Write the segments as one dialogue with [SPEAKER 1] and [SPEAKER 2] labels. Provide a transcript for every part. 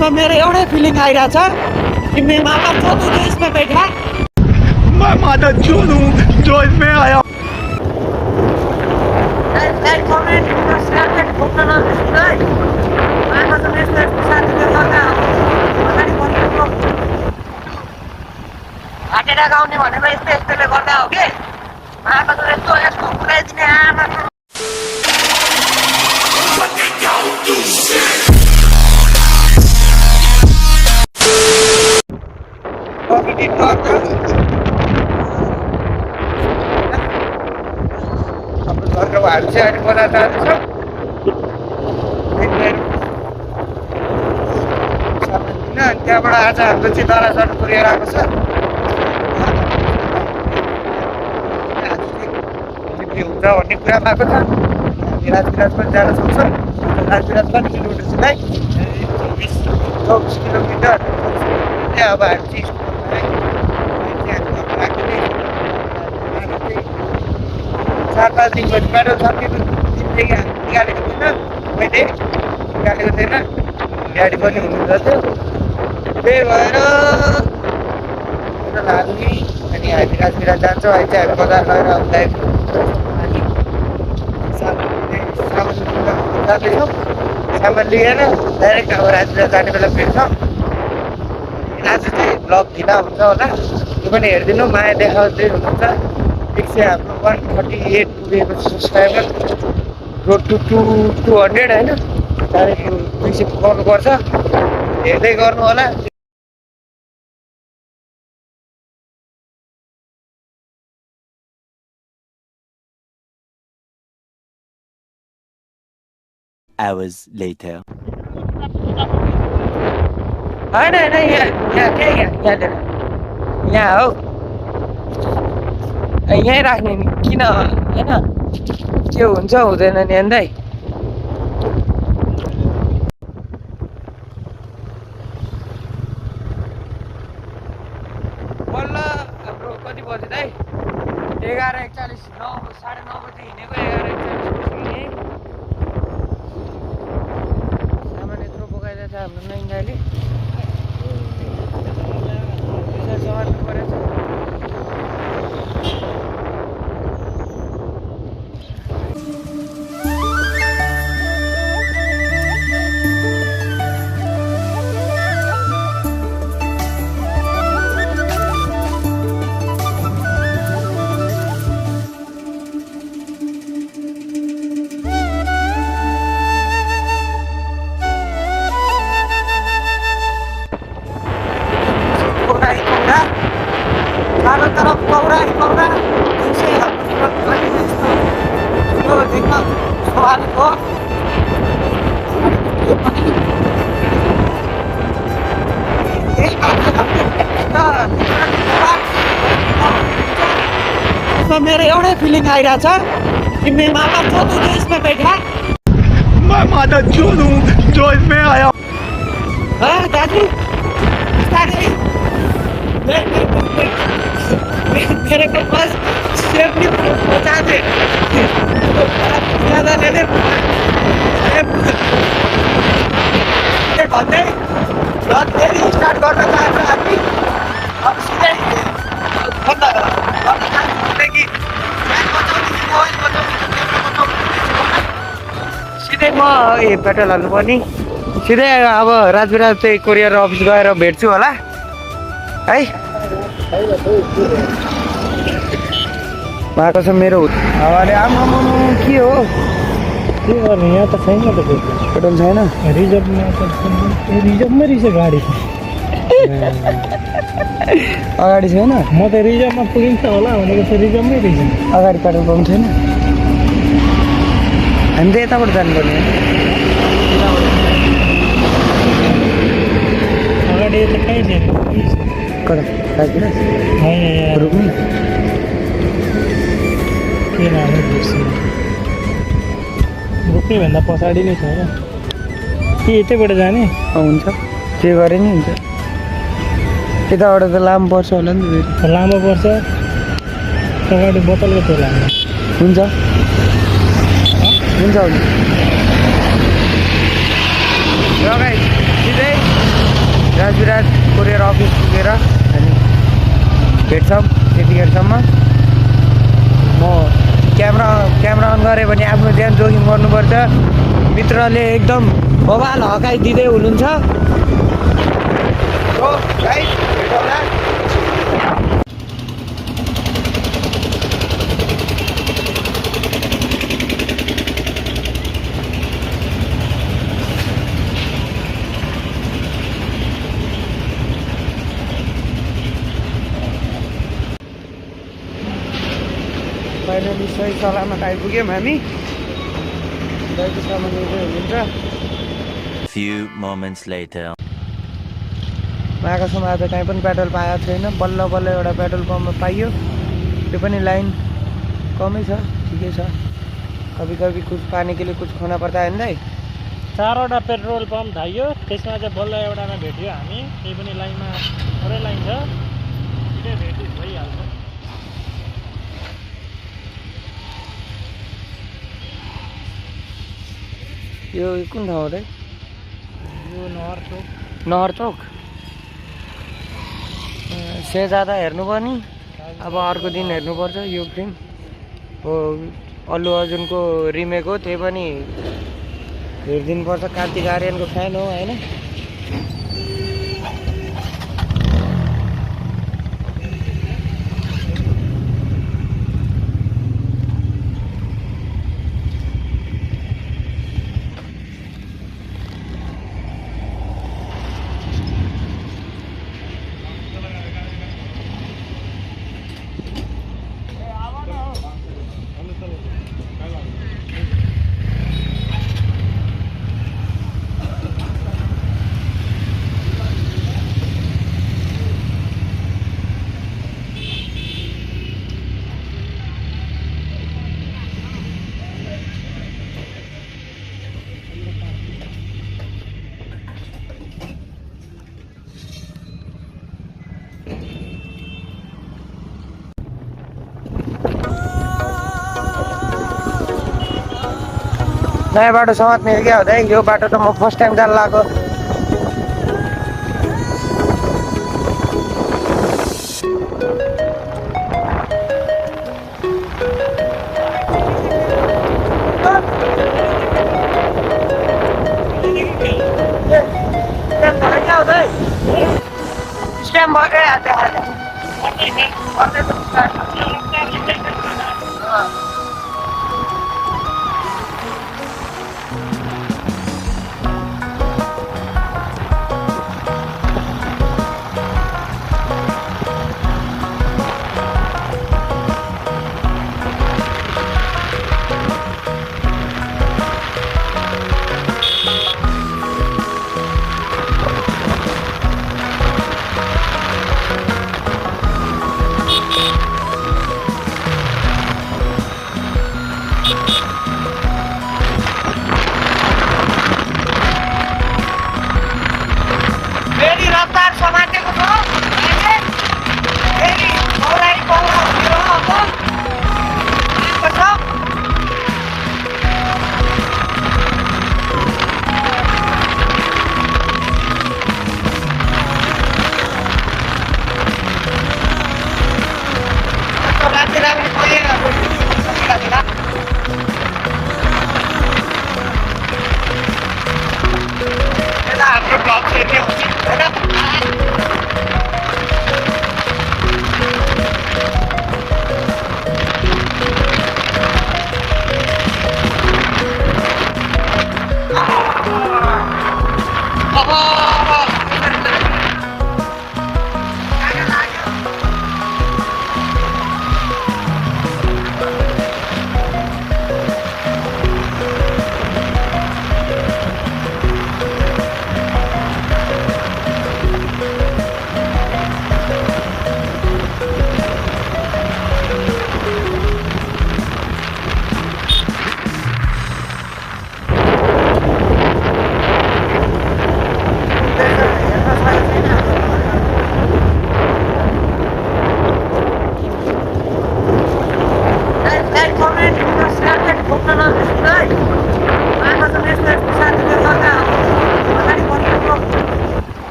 [SPEAKER 1] उसमें मेरे एवढे फीलिंग आइरहेछ कि मैं माता चोद हूँ जो इसमें बैठा।
[SPEAKER 2] मैं माता चोद हूँ जो इसमें आया।
[SPEAKER 1] हाटेर गाउने भनेको यस्तो यस्तोले गर्दा हो कि आमा त यस्तो यस्तो पुऱ्याइदिने आमा घरको भाइ चाहिँ अहिले बजार जाँदैछ। त्यहाँबाट आज हाम्रो चाहिँ दराजहरू पुर्याएर आएको छ। हुन्छ भन्ने कुरा भएको छ। हामी राजविराज पनि जान सक्छौँ। राजविराज पनि किलोमिटर 24 किलोमिटर अब हामी चाहिँ स्कुलमा 4-5 दिन पछि पेट्रोल सकिनुदेखि हामी निकालेको थिएन। मैले निकालेको थिएन, ड्याडी पनि हुनुहुन्छ थियो। त्यही भएर हामी अनि राजविराज जान्छौँ। अहिले चाहिँ हामी बजार गएर जाँदैछौँ। सामान लिएर डाइरेक्ट अब राजविराज जाने बेला भेट्छौँ। आज चाहिँ ब्लग ढिला हुन्छ होला, त्यो पनि हेरिदिनु। माया देखाउँदै हुनुहुन्छ। ठिक छ, हाम्रो 138 पुगेको सब्सक्राइबर, रोड टु 200 होइन, डाइरेक्ट 200 पुगाउनुपर्छ। हेर्दै गर्नु होला।
[SPEAKER 3] Hours later.
[SPEAKER 1] होइन यहाँ हो, यहीँ राख्ने नि किन होइन, के हुन्छ हुँदैन नि अन्दै। बल्ल हाम्रो कति बज्यो दाइ? 11:41, 9:30 बजी हिँडेको 11:41 सामान यत्रो बोकाइदिएछ हाम्रो नैङ्गाले। समात्नु परेछ। चारों तरफ कौरा ही कौरा। दूसरे सवाल को उसमें मेरे एवढे फीलिंग आइरहेछ कि मैं माता चोद हूँ जो इसमें बैठा।
[SPEAKER 2] मैं माता चोद हूँ जो इसमें आया।
[SPEAKER 1] हाँ दादू, मेरे को बस सेफ्टी पहुंचा दे, ज्यादा ले ले भन्दै फेरि स्टार्ट गर्न चाहन्छ हामी। अब सिधै सिधै म पेट्रोल हाल्नु पर्ने। सिधै अब राजविराज चाहिँ कोरियर अफिस गएर भेट्छु होला है। भएको छ मेरो हावाले। आमामा के हो,
[SPEAKER 4] के गर्ने यहाँ त छैन त
[SPEAKER 1] पेट्रोल छैन।
[SPEAKER 4] रिजर्भमा रिजर्भमै रहेछ गाडी।
[SPEAKER 1] अगाडि छैन।
[SPEAKER 4] म त रिजर्भमा पुगिन्छ होला भनेको चाहिँ रिजर्भमै रहेछ।
[SPEAKER 1] अगाडि पेट्रोल पम्प छैन। हामी त यताबाट जानुपर्ने।
[SPEAKER 4] अगाडि त कहीँ छैन।
[SPEAKER 1] कता राजविराज
[SPEAKER 4] होइन
[SPEAKER 1] रुक्ने
[SPEAKER 4] के नाम रोक्ने भन्दा पछाडि नै छ होला कि यतैबाट जाने?
[SPEAKER 1] हुन्छ, जे गरे नि हुन्छ। यताबाट त लामो पर्छ होला नि त।
[SPEAKER 4] लामो पर्छ, अगाडि बोतलको त्यो लामो
[SPEAKER 1] हुन्छ हुन्छ। सिधै पृथ्वीराज कोरियर अफिस पुगेर हामी भेट्छौँ त्यतिखेरसम्म। म क्यामेरा अन गरेँ भने आफ्नो ज्यान जोखिम गर्नुपर्छ। मित्रले एकदम बबाल हकाइदिँदै हुनुहुन्छ। फाइनली सही सलामत आइपुग्यौँ हामी। दाइकोसम्म लिँदै हुनुहुन्छ।
[SPEAKER 3] Few moments later.
[SPEAKER 1] आएकोसम्म आज कहीँ पनि पेट्रोल पाएको छैन। बल्ल बल्ल एउटा पेट्रोल पम्पमा पाइयो, त्यो पनि लाइन कमै छ, ठिकै छ। कभी कभी कुछ पानी के लिए कुछ खोना पर्दा है दाइ।
[SPEAKER 4] 4वटा पेट्रोल पम्प धाइयो, त्यसमा चाहिँ बल्ल एउटामा भेट्यो हामी। त्यही पनि लाइनमा पुरै लाइन छ, छिटै भेट्यो भइहाल्छ।
[SPEAKER 1] यो कुन ठाउँ हो दाइ?
[SPEAKER 4] यो नहर चोक।
[SPEAKER 1] नहर चोक। सेजादा हेर्नुपर्ने, अब अर्को दिन हेर्नुपर्छ यो फिल्म हो। अल्लु अर्जुनको रिमेक हो, त्यही पनि हेरिदिनुपर्छ। कार्तिक आर्यनको फ्यान हो होइन। नयाँ बाटो समात्ने क्या हो दाइ? यो बाटो त म फर्स्ट टाइम जान लागेको। स्ट्याम्प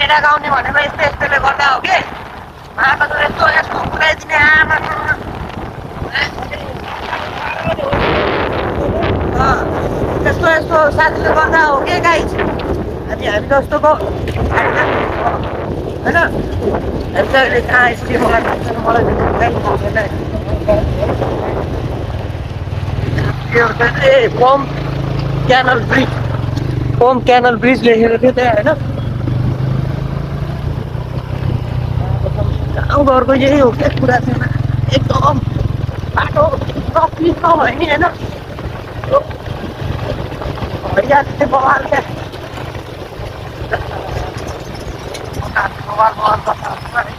[SPEAKER 1] केटा गाउने भनेको यस्तो यस्तोले गर्दा हो कि आमा त यस्तो यस्तो पुऱ्याइदिने आमा यस्तो यस्तो साथीले गर्दा हो कि गाइस अनि हामी जस्तोको होइन हामी त अहिले कहाँ यसरी मलाई थाहा छैन मलाई ए पम क्यानल ब्रिज लेखेको थियो त्यहाँ होइन गाउँघरको यही हो क्या कुरा छैन एकदम बाटो ट्रफिक नभए नि होइन हरियाली चाहिँ बवाल क्या बवाल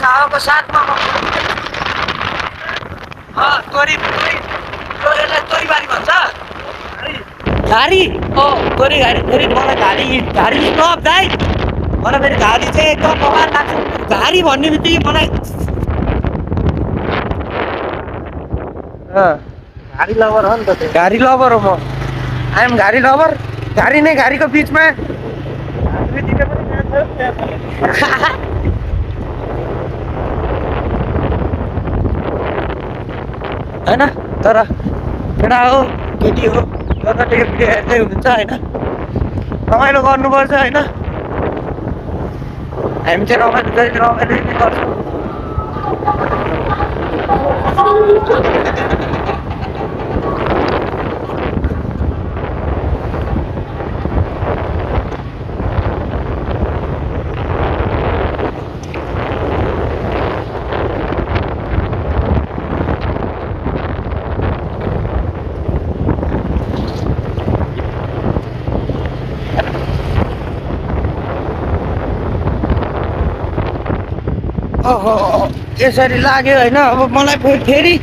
[SPEAKER 1] हावाको साथमा तोरीबारी भन्छ घारी तोरी घारी फेरि मलाई घारी स्टप दाइ मलाई फेरि घारी चाहिँ एकदम बवाल लाग्छ घारी भन्ने बित्तिकै मलाई घारी लभर हो नि त त्यो घारी लभर हो म आइएम घारी लभर घारी नै घारीको बिचमा होइन तर केटा हो केटी हो जताले भिडियो हेर्दै हुनुहुन्छ होइन रमाइलो गर्नुपर्छ होइन हामी चाहिँ रमाइलो नै गर्छौँ ओहो यसरी लाग्यो होइन अब मलाई फेरि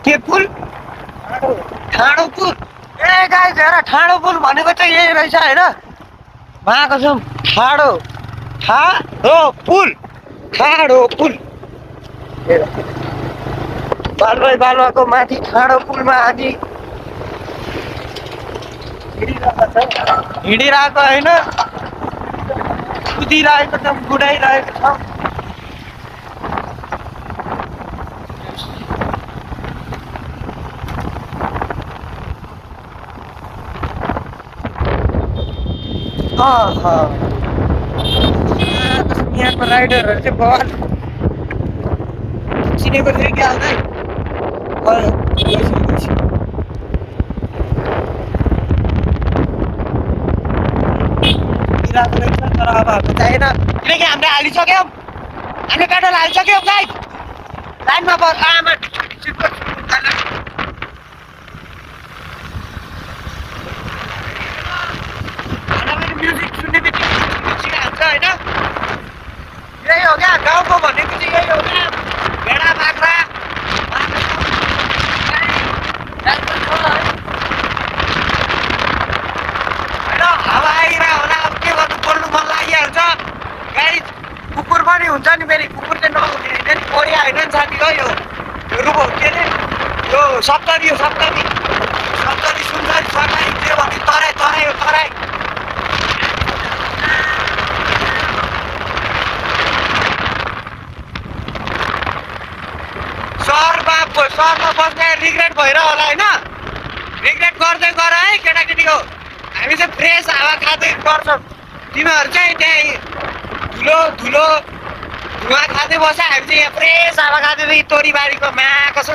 [SPEAKER 1] के पुल ठाडो पुल ए गाइस हेर ठाडो पुल भनेको चाहिँ यही रहेछ होइन महाकसम ठाडो पुल बालुवाको माथि ठाडो पुलमा हामी हिँडिरहेको होइन कुदिरहेको छ गुडाइरहेको छ यहाँको राइडरहरू चाहिँ बवाल चिनेको थियो क्या हाल्दै जाँदो रहेछ तर अब हाम्रो चाहिएन किनकि हामीले हालिसक्यौँ हामीले पेट्रोल हालिसक्यौँ गाइस लाइनमा आमा म्युजिक सुन्ने बित्तिकै हाल्छ होइन यही हो क्या गाउँको भनेको चाहिँ यही हो क्या भेडा बाख्रा होइन हावा आइरह होला अब के गर्नु बोल्नु मन लागिहाल्छ गाडी कुकुर पनि हुन्छ नि फेरि कुकुर चाहिँ नहुने होइन नि कोरिया होइन नि साथी हो यो रुबो के अरे यो सप्तरी हो सप्तरी सुन्दरी सरकारी के भने तराई तराई हो तराई सहरमा बस्ने रिग्रेट भएर होला होइन रिग्रेट गर्दै गर है केटाकेटीको हामी चाहिँ फ्रेस हावा खाँदै गर्छौँ तिमीहरू चाहिँ त्यहाँ धुलो धुवा खाँदै बस्छ हामी चाहिँ यहाँ फ्रेस हावा खाँदै तोरीबारीको मा कसो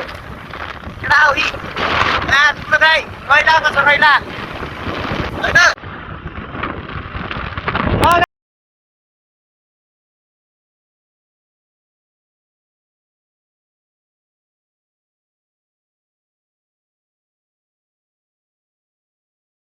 [SPEAKER 1] केटा हो मैला छ मैला होइन